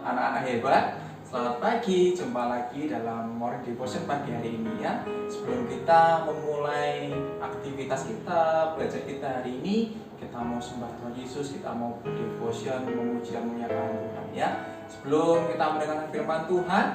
anak-anak hebat. Selamat pagi, jumpa lagi dalam Morning Devotion pagi hari ini ya. Sebelum kita memulai aktivitas kita, belajar kita hari ini, kita mau sembah Tuhan Yesus, kita mau devotion, memuji dan memuliakan Tuhan ya. Sebelum kita mendengarkan firman Tuhan,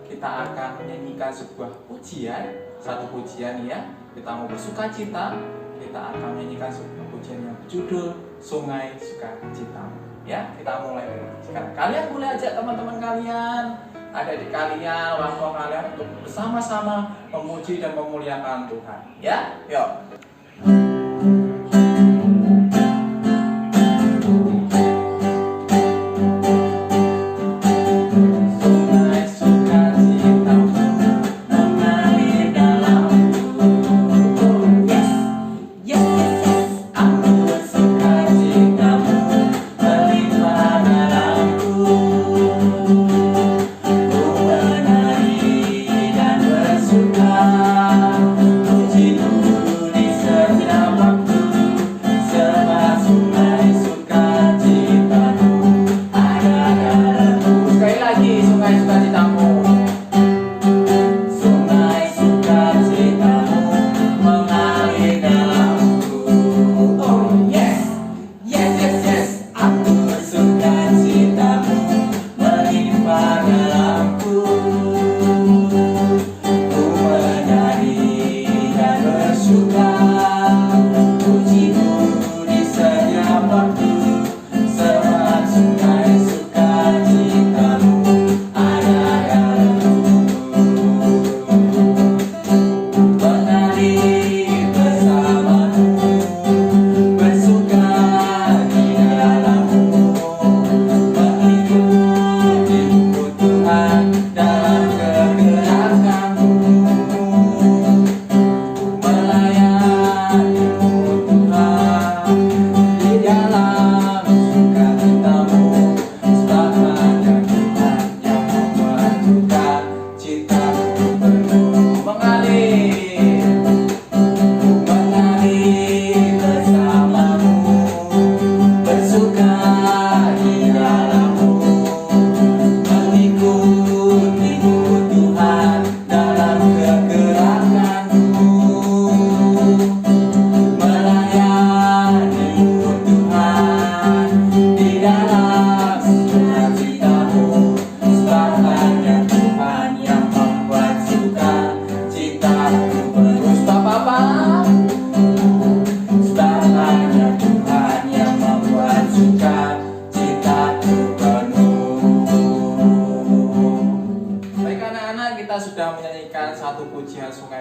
kita akan menyanyikan sebuah pujian, satu pujian ya. Kita mau bersuka cita, kita akan menyanyikan sebuah pujian yang berjudul Sungai Sukacita. Ya, kita mulai sekarang. Kalian boleh ajak teman-teman kalian, adik-adik kalian, orang tua kalian untuk bersama-sama memuji dan memuliakan Tuhan. Ya, yuk.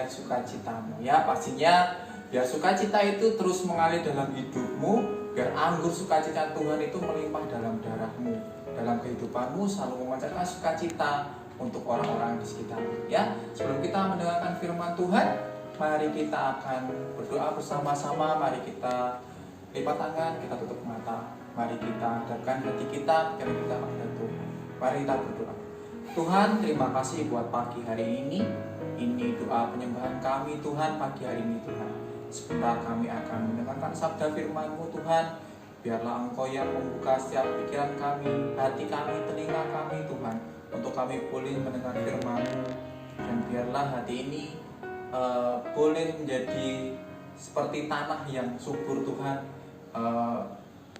Sukacitamu ya, pastinya biar sukacita itu terus mengalir dalam hidupmu, biar anggur sukacita Tuhan itu melimpah dalam darahmu, dalam kehidupanmu selalu memancarkan sukacita untuk orang-orang di sekitarmu ya. Sebelum kita mendengarkan firman Tuhan, mari kita akan berdoa bersama-sama. Mari kita lipat tangan, kita tutup mata, mari kita hadapkan hati kita, pikiran kita kepada Tuhan. Mari kita berdoa. Tuhan, terima kasih buat pagi hari ini. Ini doa penyembahan kami Tuhan pagi hari ini Tuhan. Sebentar kami akan mendengarkan sabda firman-Mu Tuhan. Biarlah Engkau yang membuka setiap pikiran kami, hati kami, telinga kami Tuhan, untuk kami boleh mendengar firman-Mu. Dan biarlah hati ini boleh menjadi seperti tanah yang subur Tuhan,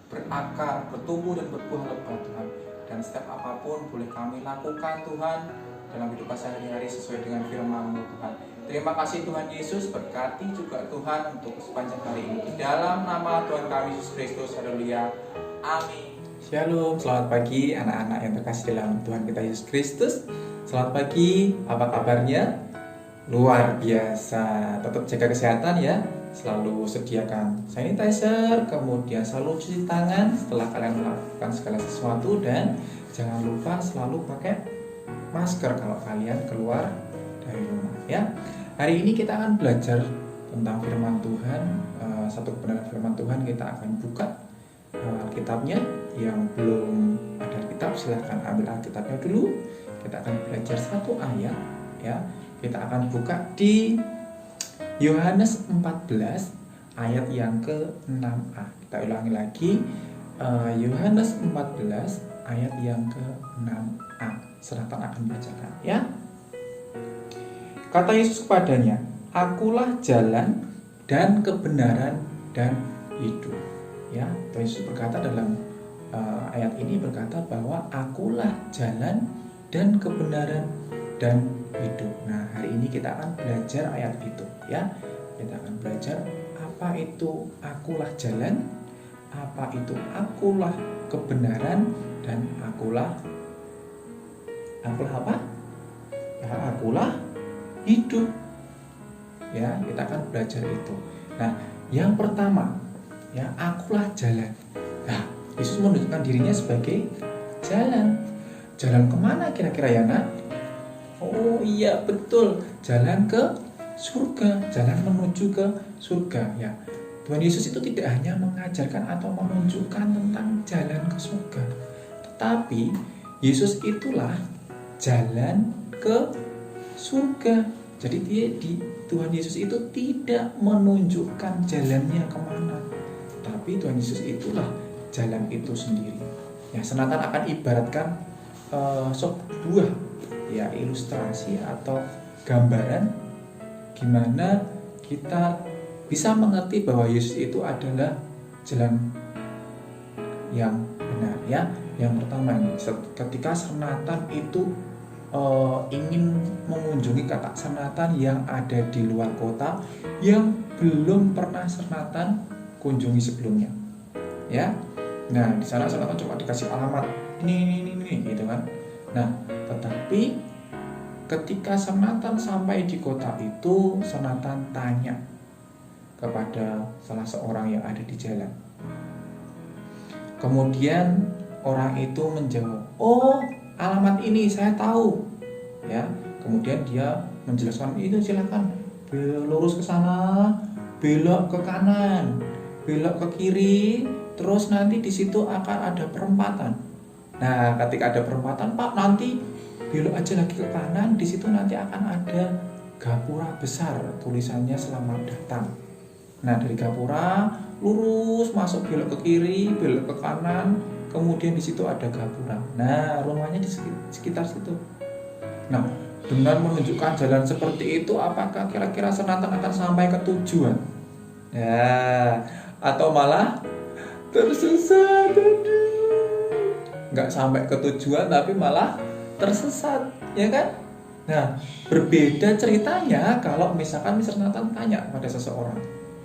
berakar, bertumbuh dan berbuah lebat Tuhan. Dan setiap apapun boleh kami lakukan Tuhan dalam hidup sehari-hari sesuai dengan firman-Mu Tuhan. Terima kasih Tuhan Yesus, berkati juga Tuhan untuk sepanjang hari ini. Di dalam nama Tuhan kami Yesus Kristus, haleluya, amin. Shalom, selamat pagi anak-anak yang terkasih dalam Tuhan kita Yesus Kristus. Selamat pagi, apa kabarnya? Luar biasa, tetap jaga kesehatan ya. Selalu sediakan sanitizer, kemudian selalu cuci tangan setelah kalian melakukan segala sesuatu. Dan jangan lupa selalu pakai masker kalau kalian keluar dari rumah ya. Hari ini kita akan belajar tentang firman Tuhan, satu kebenaran firman Tuhan. Kita akan buka Alkitabnya. Yang belum ada Alkitab silahkan ambil Alkitabnya dulu. Kita akan belajar satu ayat ya. Kita akan buka di Yohanes 14 ayat yang ke-6a. Kita ulangi lagi, Yohanes 14 ayat yang ke-6a. Selatan akan bacakan ya. Kata Yesus kepadanya, "Akulah jalan dan kebenaran dan hidup." Ya, Tuhan Yesus berkata dalam ayat ini berkata bahwa akulah jalan dan kebenaran dan hidup. Nah, hari ini kita akan belajar ayat itu ya. Kita akan belajar apa itu akulah jalan, apa itu akulah kebenaran, dan akulah apa? Ya, akulah hidup. Ya, kita akan belajar itu. Nah, yang pertama, ya, akulah jalan. Nah, Yesus menunjukkan dirinya sebagai jalan. Jalan kemana kira-kira ya, nak? Oh iya, betul. Jalan ke surga, jalan menuju ke surga ya. Tuhan Yesus itu tidak hanya mengajarkan atau menunjukkan tentang jalan ke surga, tetapi Yesus itulah jalan ke surga. Jadi Tuhan Yesus itu tidak menunjukkan jalannya kemana, tapi Tuhan Yesus itulah jalan itu sendiri. Ya, Senatan akan ibaratkan sebuah ya ilustrasi atau gambaran gimana kita bisa mengerti bahwa Yesus itu adalah jalan yang benar ya. Yang pertama ini, ketika Senatan itu ingin mengunjungi kakak Senatan yang ada di luar kota yang belum pernah Senatan kunjungi sebelumnya ya. Nah, di sana Senatan cuma dikasih alamat ini gitu kan. Nah, tetapi ketika Senatan sampai di kota itu, Senatan tanya kepada salah seorang yang ada di jalan. Kemudian orang itu menjawab, "Oh, alamat ini saya tahu." Ya, kemudian dia menjelaskan, "Itu silakan lurus ke sana, belok ke kanan, belok ke kiri, terus nanti di situ akan ada perempatan." Nah, ketika ada perempatan, "Pak, nanti belok aja lagi ke kanan, di situ nanti akan ada gapura besar, tulisannya selamat datang." Nah, dari gapura lurus masuk, belok ke kiri, belok ke kanan, kemudian di situ ada gapura. Nah, rumahnya di sekitar situ. Nah, dengan menunjukkan jalan seperti itu, apakah kira-kira Senatan akan sampai ke tujuan? Ya, atau malah tersesat? Nggak sampai ke tujuan, tapi malah tersesat, ya kan? Nah, berbeda ceritanya kalau misalkan Senatan tanya pada seseorang,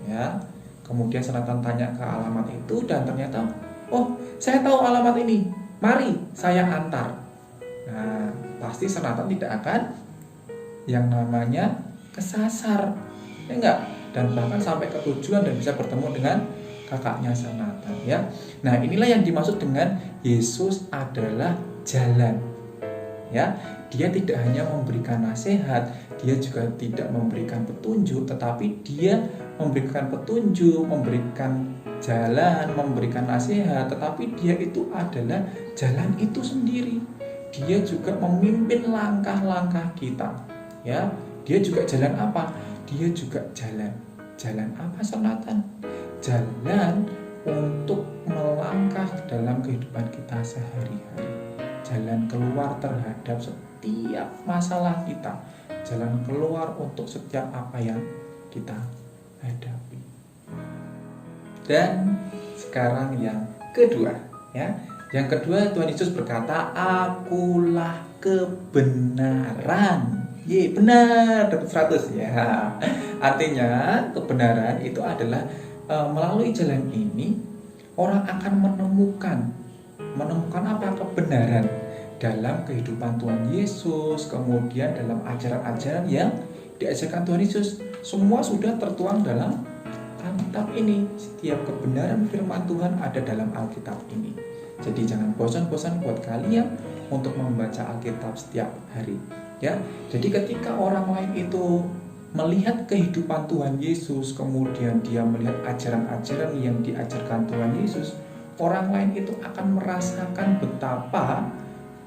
ya. Kemudian Senatan tanya ke alamat itu dan ternyata, "Oh, saya tahu alamat ini. Mari saya antar." Nah, pasti Senatan tidak akan yang namanya kesasar, ya enggak? Dan bahkan sampai ke tujuan dan bisa bertemu dengan kakaknya Senatan, ya. Nah, inilah yang dimaksud dengan Yesus adalah jalan. Ya, dia tidak hanya memberikan nasihat, dia juga tidak memberikan petunjuk, tetapi dia memberikan petunjuk, memberikan jalan, memberikan nasihat, tetapi dia itu adalah jalan itu sendiri. Dia juga memimpin langkah-langkah kita. Ya, dia juga jalan apa? Dia juga jalan apa Senatan? Jalan untuk melangkah dalam kehidupan kita sehari-hari. Jalan keluar terhadap setiap masalah kita, jalan keluar untuk setiap apa yang kita hadapi. Dan sekarang yang kedua, ya. Yang kedua, Tuhan Yesus berkata, "Akulah kebenaran." Ye, benar, dapat 100 ya. Artinya kebenaran itu adalah melalui jalan ini orang akan menemukan apa? Kebenaran dalam kehidupan Tuhan Yesus, kemudian dalam ajaran-ajaran yang diajarkan Tuhan Yesus. Semua sudah tertuang dalam Alkitab ini. Setiap kebenaran firman Tuhan ada dalam Alkitab ini. Jadi jangan bosan-bosan buat kalian untuk membaca Alkitab setiap hari, ya. Jadi ketika orang lain itu melihat kehidupan Tuhan Yesus, kemudian dia melihat ajaran-ajaran yang diajarkan Tuhan Yesus, orang lain itu akan merasakan betapa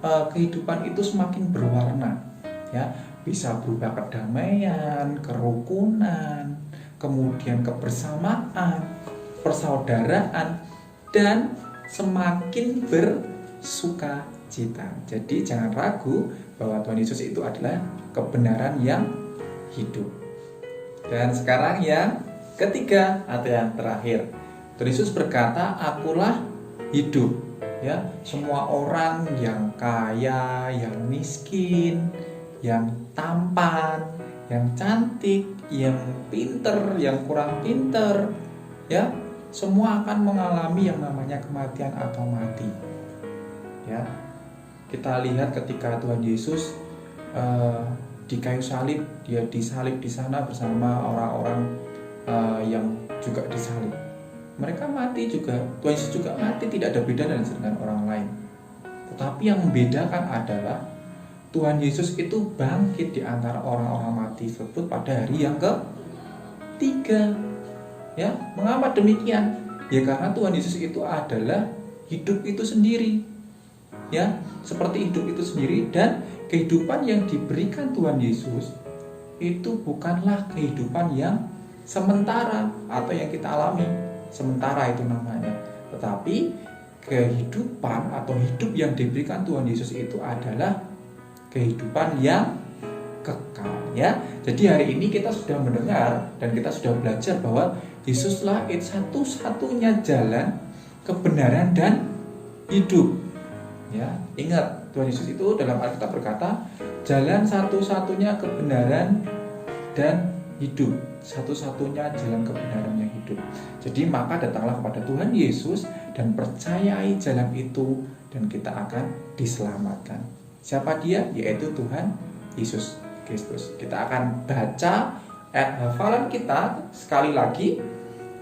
kehidupan itu semakin berwarna, ya. Bisa berupa kedamaian, kerukunan, kemudian kebersamaan, persaudaraan, dan semakin sukacita. Jadi jangan ragu bahwa Tuhan Yesus itu adalah kebenaran yang hidup. Dan sekarang yang ketiga atau yang terakhir, Tuhan Yesus berkata, akulah hidup. Ya, semua orang yang kaya, yang miskin, yang tampan, yang cantik, yang pinter, yang kurang pinter, ya, semua akan mengalami yang namanya kematian atau mati. Ya, kita lihat ketika Tuhan Yesus di kayu salib, dia disalib di sana bersama orang-orang yang juga disalib. Mereka mati juga, Tuhan Yesus juga mati, tidak ada beda dengan orang lain. Tetapi yang membedakan adalah Tuhan Yesus itu bangkit di antara orang-orang mati tersebut pada hari yang ketiga. Ya, mengapa demikian? Ya karena Tuhan Yesus itu adalah hidup itu sendiri. Ya, seperti hidup itu sendiri, dan kehidupan yang diberikan Tuhan Yesus itu bukanlah kehidupan yang sementara atau yang kita alami sementara itu namanya, tetapi kehidupan atau hidup yang diberikan Tuhan Yesus itu adalah kehidupan yang kekal. Ya, jadi hari ini kita sudah mendengar dan kita sudah belajar bahwa Yesuslah itu satu-satunya jalan, kebenaran dan hidup. Ya, ingat Tuhan Yesus itu dalam Alkitab berkata, jalan satu-satunya kebenaran dan hidup, satu-satunya jalan kebenaran yang hidup. Jadi maka datanglah kepada Tuhan Yesus dan percayai jalan itu, dan kita akan diselamatkan. Siapa dia? Yaitu Tuhan Yesus Kristus. Kita akan baca ayat hafalan kita sekali lagi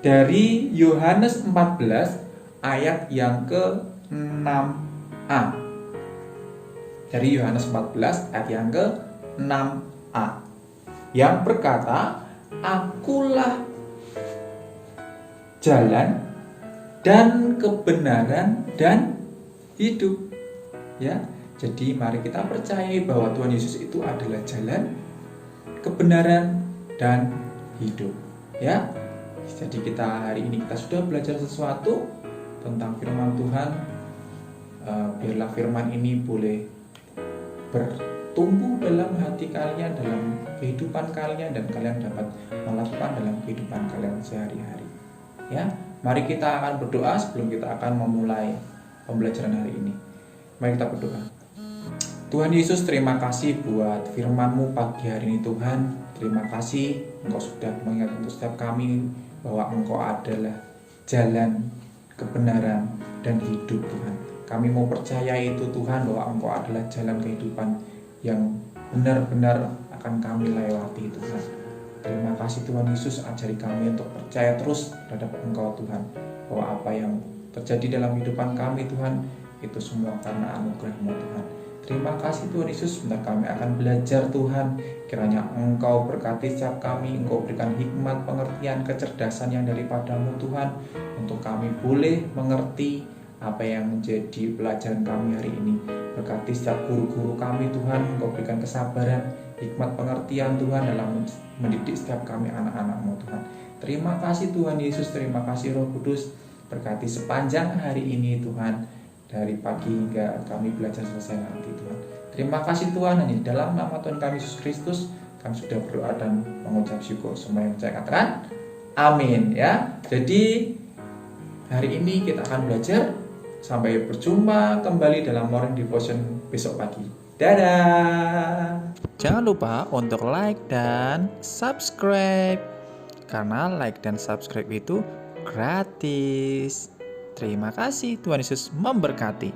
dari Yohanes 14 ayat yang ke-6a. Dari Yohanes 14 ayat yang ke-6a, yang berkata, akulah jalan dan kebenaran dan hidup. Ya, jadi mari kita percayai bahwa Tuhan Yesus itu adalah jalan, kebenaran dan hidup. Ya, jadi kita hari ini kita sudah belajar sesuatu tentang firman Tuhan. Biarlah firman ini boleh bertumbuh dalam hati kalian, dalam kehidupan kalian, dan kalian dapat melakukan dalam kehidupan kalian sehari-hari. Ya, mari kita akan berdoa sebelum kita akan memulai pembelajaran hari ini. Mari kita berdoa. Tuhan Yesus, terima kasih buat firman-Mu pagi hari ini Tuhan. Terima kasih Engkau sudah mengingat untuk setiap kami bahwa Engkau adalah jalan, kebenaran, dan hidup Tuhan. Kami mau percaya itu Tuhan bahwa Engkau adalah jalan kehidupan yang benar-benar akan kami lewati Tuhan. Terima kasih Tuhan Yesus, ajari kami untuk percaya terus terhadap Engkau Tuhan, bahwa apa yang terjadi dalam kehidupan kami Tuhan, itu semua karena anugerah-Mu Tuhan. Terima kasih Tuhan Yesus, sebentar kami akan belajar Tuhan. Kiranya Engkau berkati setiap kami, Engkau berikan hikmat, pengertian, kecerdasan yang daripada-Mu Tuhan, untuk kami boleh mengerti apa yang menjadi pelajaran kami hari ini. Berkati setiap guru-guru kami Tuhan, Engkau berikan kesabaran, hikmat, pengertian Tuhan dalam mendidik setiap kami anak-anak-Mu Tuhan. Terima kasih Tuhan Yesus, terima kasih Roh Kudus. Berkati sepanjang hari ini Tuhan, dari pagi hingga kami belajar selesai nanti Tuhan. Terima kasih Tuhan, hanya dalam nama Tuhan kami Yesus Kristus kami sudah berdoa dan mengucap syukur. Semua yang percaya katakan amin. Ya, jadi hari ini kita akan belajar. Sampai berjumpa kembali dalam Morning Devotion besok pagi. Dadah. Jangan lupa untuk like dan subscribe, karena like dan subscribe itu gratis. Terima kasih, Tuhan Yesus memberkati.